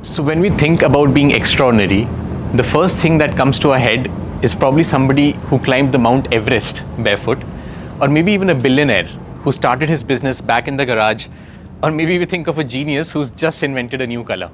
So when we think about being extraordinary, the first thing that comes to our head is probably somebody who climbed the Mount Everest barefoot, or maybe even a billionaire who started his business back in the garage, or maybe we think of a genius who's just invented a new color.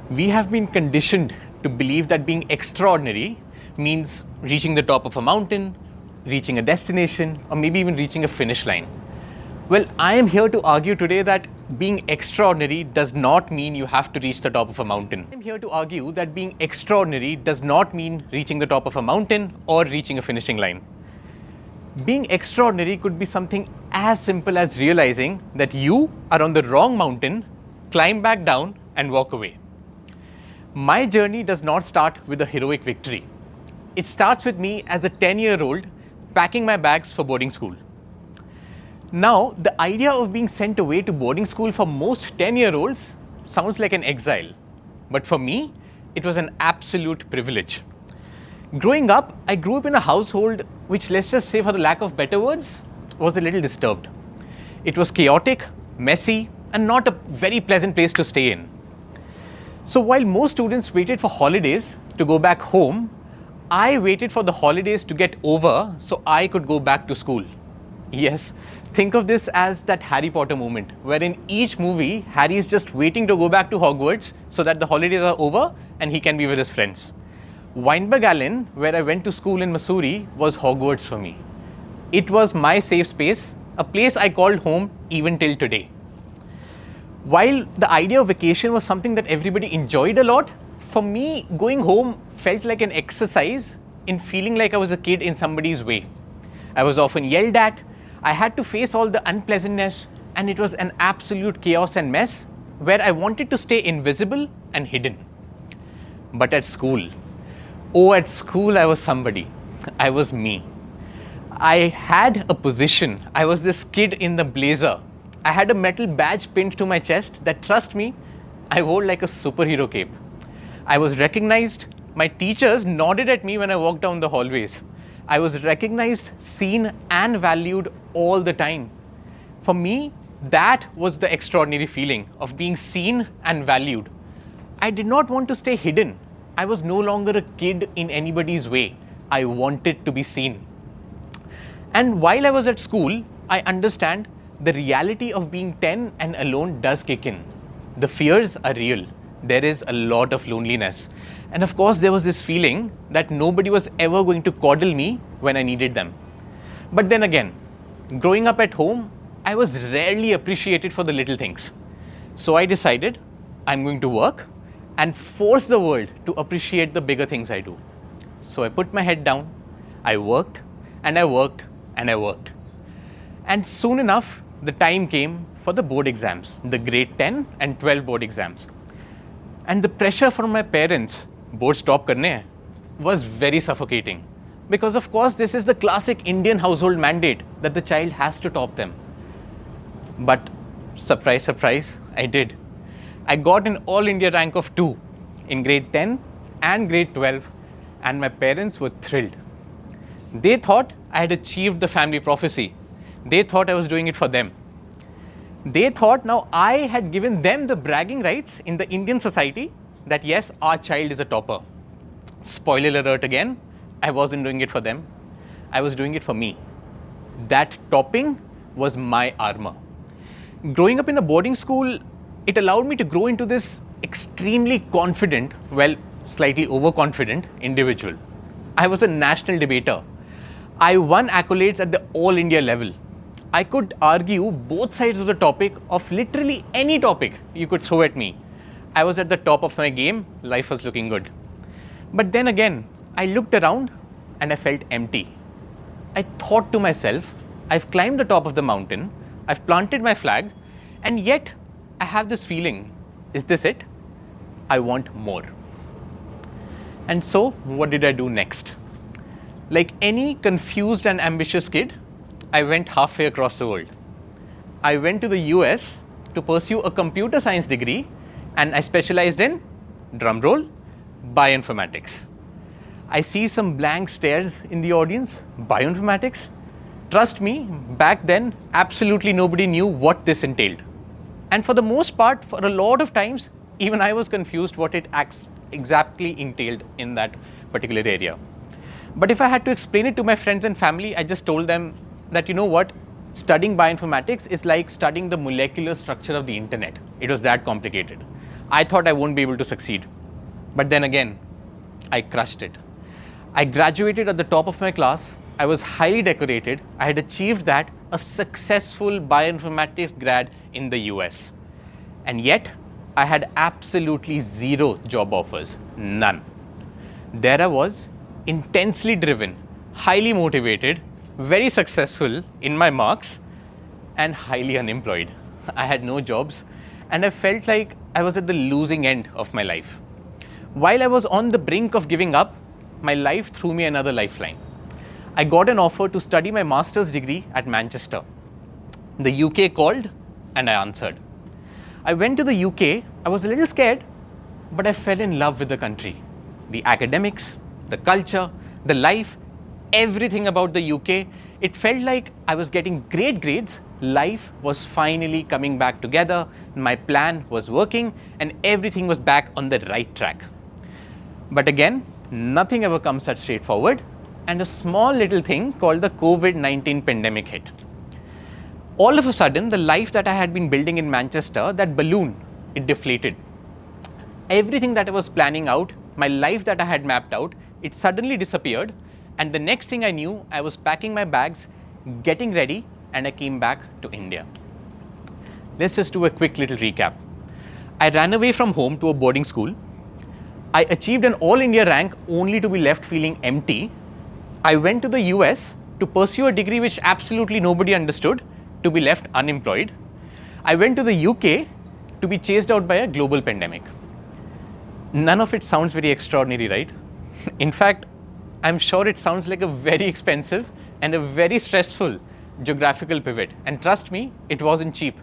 We have been conditioned to believe that being extraordinary means reaching the top of a mountain, reaching a destination, or maybe even reaching a finish line. Well, I am here to argue today that being extraordinary does not mean you have to reach the top of a mountain. I'm here to argue that being extraordinary does not mean reaching the top of a mountain or reaching a finishing line. Being extraordinary could be something as simple as realizing that you are on the wrong mountain, climb back down, and walk away. My journey does not start with a heroic victory. It starts with me as a 10-year-old packing my bags for boarding school. Now, the idea of being sent away to boarding school for most 10-year-olds sounds like an exile. But for me, it was an absolute privilege. Growing up, I grew up in a household which, let's just say for the lack of better words, was a little disturbed. It was chaotic, messy, and not a very pleasant place to stay in. So while most students waited for holidays to go back home, I waited for the holidays to get over so I could go back to school. Yes, think of this as that Harry Potter moment, where in each movie, Harry is just waiting to go back to Hogwarts so that the holidays are over and he can be with his friends. Weinberg Allen, where I went to school in Missouri, was Hogwarts for me. It was my safe space, a place I called home even till today. While the idea of vacation was something that everybody enjoyed a lot, for me, going home felt like an exercise in feeling like I was a kid in somebody's way. I was often yelled at, I had to face all the unpleasantness, and it was an absolute chaos and mess where I wanted to stay invisible and hidden. But at school, at school I was somebody. I was me. I had a position. I was this kid in the blazer. I had a metal badge pinned to my chest that, trust me, I wore like a superhero cape. I was recognized. My teachers nodded at me when I walked down the hallways. I was recognized, seen, and valued all the time. For me, that was the extraordinary feeling of being seen and valued. I did not want to stay hidden. I was no longer a kid in anybody's way. I wanted to be seen. And while I was at school, I understand the reality of being 10 and alone does kick in. The fears are real. There is a lot of loneliness. And of course, there was this feeling that nobody was ever going to coddle me when I needed them. But then again, growing up at home, I was rarely appreciated for the little things. So I decided I'm going to work and force the world to appreciate the bigger things I do. So I put my head down, I worked, and I worked, and I worked. And soon enough, the time came for the board exams, the grade 10 and 12 board exams. And the pressure from my parents, boards top karne hai, was very suffocating. Because of course, this is the classic Indian household mandate that the child has to top them. But surprise, surprise, I did. I got an all India rank of 2 in grade 10 and grade 12, and my parents were thrilled. They thought I had achieved the family prophecy. They thought I was doing it for them. They thought now I had given them the bragging rights in the Indian society that yes, our child is a topper. Spoiler alert again, I wasn't doing it for them. I was doing it for me. That topping was my armor. Growing up in a boarding school, it allowed me to grow into this extremely confident, well, slightly overconfident individual. I was a national debater. I won accolades at the all India level. I could argue both sides of the topic of literally any topic you could throw at me. I was at the top of my game, life was looking good. But then again, I looked around and I felt empty. I thought to myself, I've climbed the top of the mountain, I've planted my flag, and yet I have this feeling, is this it? I want more. And so, what did I do next? Like any confused and ambitious kid, I went halfway across the world. I went to the US to pursue a computer science degree, and I specialized in, drumroll, bioinformatics. I see some blank stares in the audience. Bioinformatics? Trust me, back then, absolutely nobody knew what this entailed. And for the most part, for a lot of times, even I was confused what it exactly entailed in that particular area. But if I had to explain it to my friends and family, I just told them that, you know what, studying bioinformatics is like studying the molecular structure of the internet. It was that complicated. I thought I won't be able to succeed. But then again, I crushed it. I graduated at the top of my class. I was highly decorated. I had achieved that, a successful bioinformatics grad in the US. And yet, I had absolutely zero job offers, none. There I was, intensely driven, highly motivated, very successful in my marks, and highly unemployed. I had no jobs, and I felt like I was at the losing end of my life. While I was on the brink of giving up, my life threw me another lifeline. I got an offer to study my master's degree at Manchester. The UK called, and I answered. I went to the UK. I was a little scared, but I fell in love with the country. The academics, the culture, the life, everything about the UK. It felt like I was getting great grades. Life was finally coming back together. My plan was working, and everything was back on the right track. But again, nothing ever comes that straightforward, and a small little thing called the COVID-19 pandemic hit. All of a sudden, the life that I had been building in Manchester, that balloon, it deflated. Everything that I was planning out, my life that I had mapped out, it suddenly disappeared. And the next thing I knew, I was packing my bags, getting ready, and I came back to India. Let's just do a quick little recap. I ran away from home to a boarding school. I achieved an all India rank only to be left feeling empty. I went to the US to pursue a degree which absolutely nobody understood, to be left unemployed. I went to the UK to be chased out by a global pandemic. None of it sounds very extraordinary, right? In fact, I'm sure it sounds like a very expensive and a very stressful geographical pivot. And trust me, it wasn't cheap,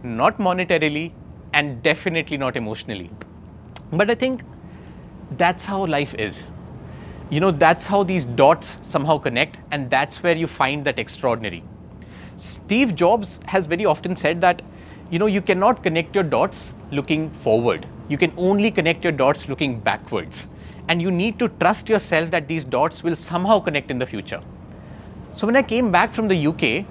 not monetarily and definitely not emotionally. But I think that's how life is. You know, that's how these dots somehow connect, and that's where you find that extraordinary. Steve Jobs has very often said that, you know, you cannot connect your dots looking forward. You can only connect your dots looking backwards. And you need to trust yourself that these dots will somehow connect in the future. So when I came back from the UK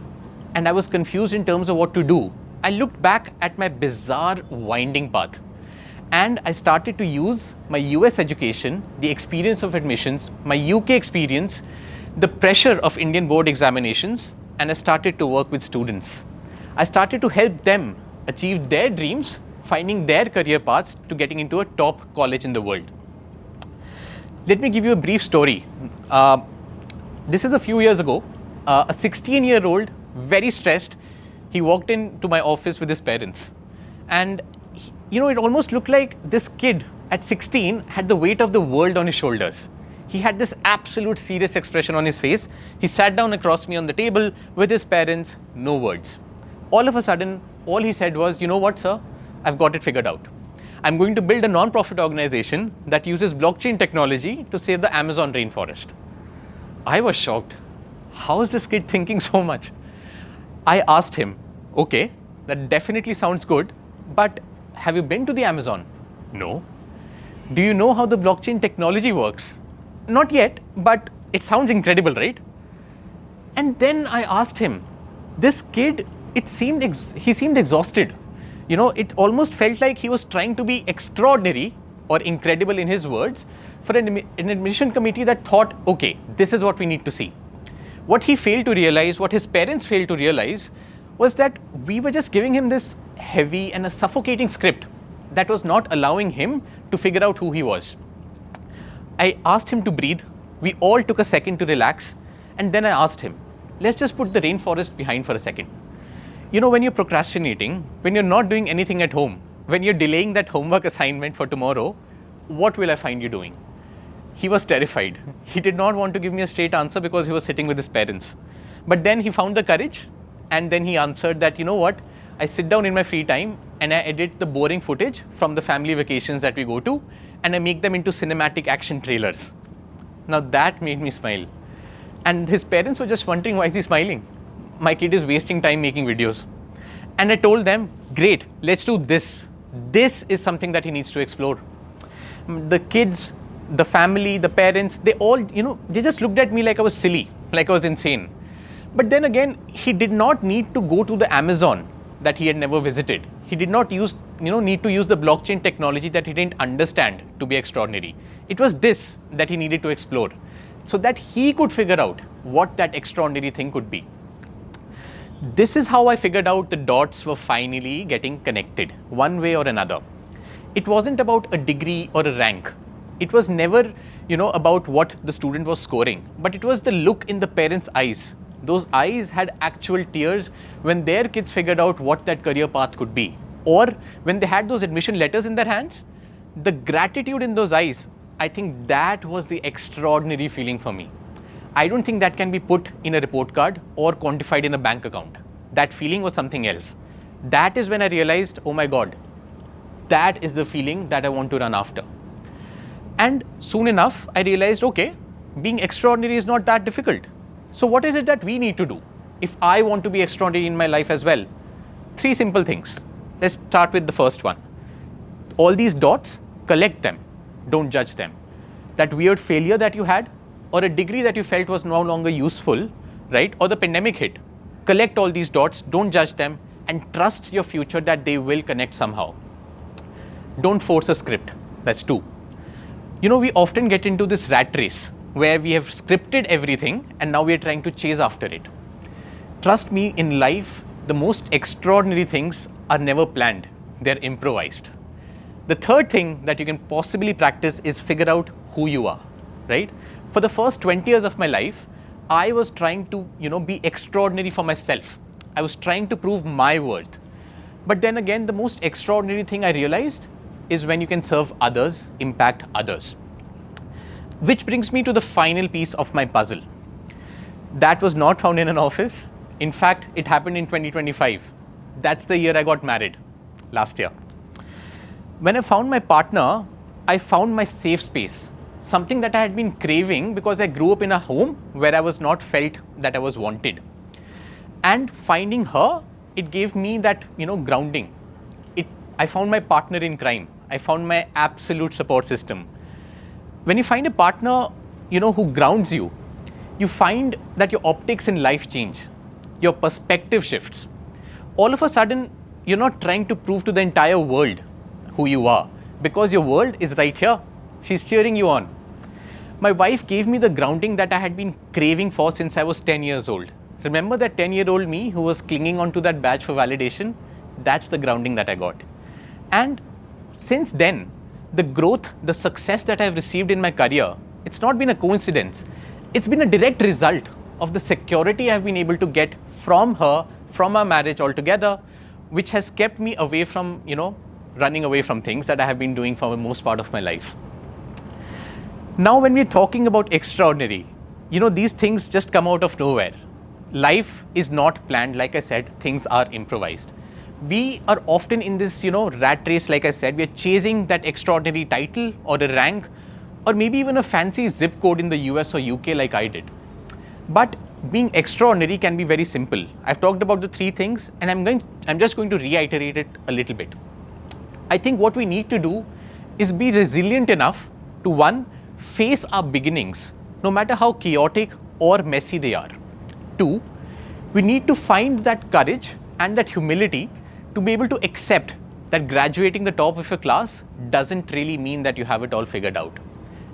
and I was confused in terms of what to do, I looked back at my bizarre winding path. And I started to use my US education, the experience of admissions, my UK experience, the pressure of Indian board examinations, and I started to work with students. I started to help them achieve their dreams, finding their career paths to getting into a top college in the world. Let me give you a brief story. This is a few years ago. A 16-year-old, very stressed, he walked into my office with his parents. And you know, it almost looked like this kid at 16 had the weight of the world on his shoulders. He had this absolute serious expression on his face. He sat down across me on the table with his parents, no words. All of a sudden, all he said was, you know what, sir, I've got it figured out. I'm going to build a non-profit organization that uses blockchain technology to save the Amazon rainforest. I was shocked. How is this kid thinking so much? I asked him, okay, that definitely sounds good, but have you been to the Amazon? No. Do you know how the blockchain technology works? Not yet, but it sounds incredible, right? And then I asked him, this kid, he seemed exhausted. You know, it almost felt like he was trying to be extraordinary or incredible in his words for an admission committee that thought, okay, this is what we need to see. What he failed to realize, what his parents failed to realize, was that we were just giving him this heavy and a suffocating script that was not allowing him to figure out who he was. I asked him to breathe. We all took a second to relax. And then I asked him, let's just put the rainforest behind for a second. You know, when you're procrastinating, when you're not doing anything at home, when you're delaying that homework assignment for tomorrow, what will I find you doing? He was terrified. He did not want to give me a straight answer because he was sitting with his parents. But then he found the courage, and then he answered that, you know what, I sit down in my free time and I edit the boring footage from the family vacations that we go to, and I make them into cinematic action trailers. Now that made me smile. And his parents were just wondering, why is he smiling? My kid is wasting time making videos. And I told them, great, let's do this. This is something that he needs to explore. The kids, the family, the parents, they all, they just looked at me like I was silly, like I was insane. But then again, he did not need to go to the Amazon that he had never visited. He did not need to use the blockchain technology that he didn't understand to be extraordinary. It was this that he needed to explore so that he could figure out what that extraordinary thing could be. This is how I figured out the dots were finally getting connected, one way or another. It wasn't about a degree or a rank. It was never, about what the student was scoring, but it was the look in the parents' eyes. Those eyes had actual tears when their kids figured out what that career path could be. Or when they had those admission letters in their hands, the gratitude in those eyes, I think that was the extraordinary feeling for me. I don't think that can be put in a report card or quantified in a bank account. That feeling was something else. That is when I realized, oh my God, that is the feeling that I want to run after. And soon enough, I realized, okay, being extraordinary is not that difficult. So what is it that we need to do if I want to be extraordinary in my life as well? 3 simple things. Let's start with the first one. All these dots, collect them. Don't judge them. That weird failure that you had, or a degree that you felt was no longer useful, right? Or the pandemic hit. Collect all these dots, don't judge them, and trust your future that they will connect somehow. Don't force a script. That's 2. We often get into this rat race where we have scripted everything and now we are trying to chase after it. Trust me, in life, the most extraordinary things are never planned. They're improvised. The third thing that you can possibly practice is figure out who you are, right? For the first 20 years of my life, I was trying to, be extraordinary for myself. I was trying to prove my worth. But then again, the most extraordinary thing I realized is when you can serve others, impact others. Which brings me to the final piece of my puzzle. That was not found in an office. In fact, it happened in 2025. That's the year I got married, last year. When I found my partner, I found my safe space. Something that I had been craving because I grew up in a home where I was not felt that I was wanted. And finding her, it gave me that, grounding. I found my partner in crime. I found my absolute support system. When you find a partner, who grounds you, you find that your optics in life change. Your perspective shifts. All of a sudden, you're not trying to prove to the entire world who you are because your world is right here. She's cheering you on. My wife gave me the grounding that I had been craving for since I was 10 years old. Remember that 10-year-old me who was clinging onto that badge for validation? That's the grounding that I got. And since then, the growth, the success that I've received in my career, it's not been a coincidence. It's been a direct result of the security I've been able to get from her, from our marriage altogether, which has kept me away from, running away from things that I have been doing for the most part of my life. Now, when we're talking about extraordinary, these things just come out of nowhere. Life is not planned. Like I said, things are improvised. We are often in this, rat race. Like I said, we're chasing that extraordinary title or a rank, or maybe even a fancy zip code in the US or UK like I did. But being extraordinary can be very simple. I've talked about the 3 things and I'm just going to reiterate it a little bit. I think what we need to do is be resilient enough to, 1, face our beginnings, no matter how chaotic or messy they are. 2, we need to find that courage and that humility to be able to accept that graduating the top of your class doesn't really mean that you have it all figured out.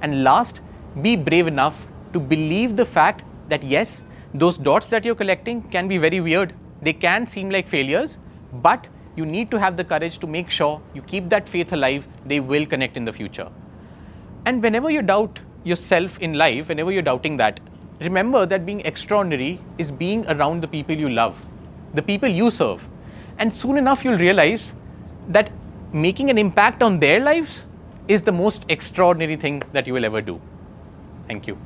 And last, be brave enough to believe the fact that yes, those dots that you're collecting can be very weird. They can seem like failures, but you need to have the courage to make sure you keep that faith alive. They will connect in the future. And whenever you doubt yourself in life, whenever you're doubting that, remember that being extraordinary is being around the people you love, the people you serve. And soon enough, you'll realize that making an impact on their lives is the most extraordinary thing that you will ever do. Thank you.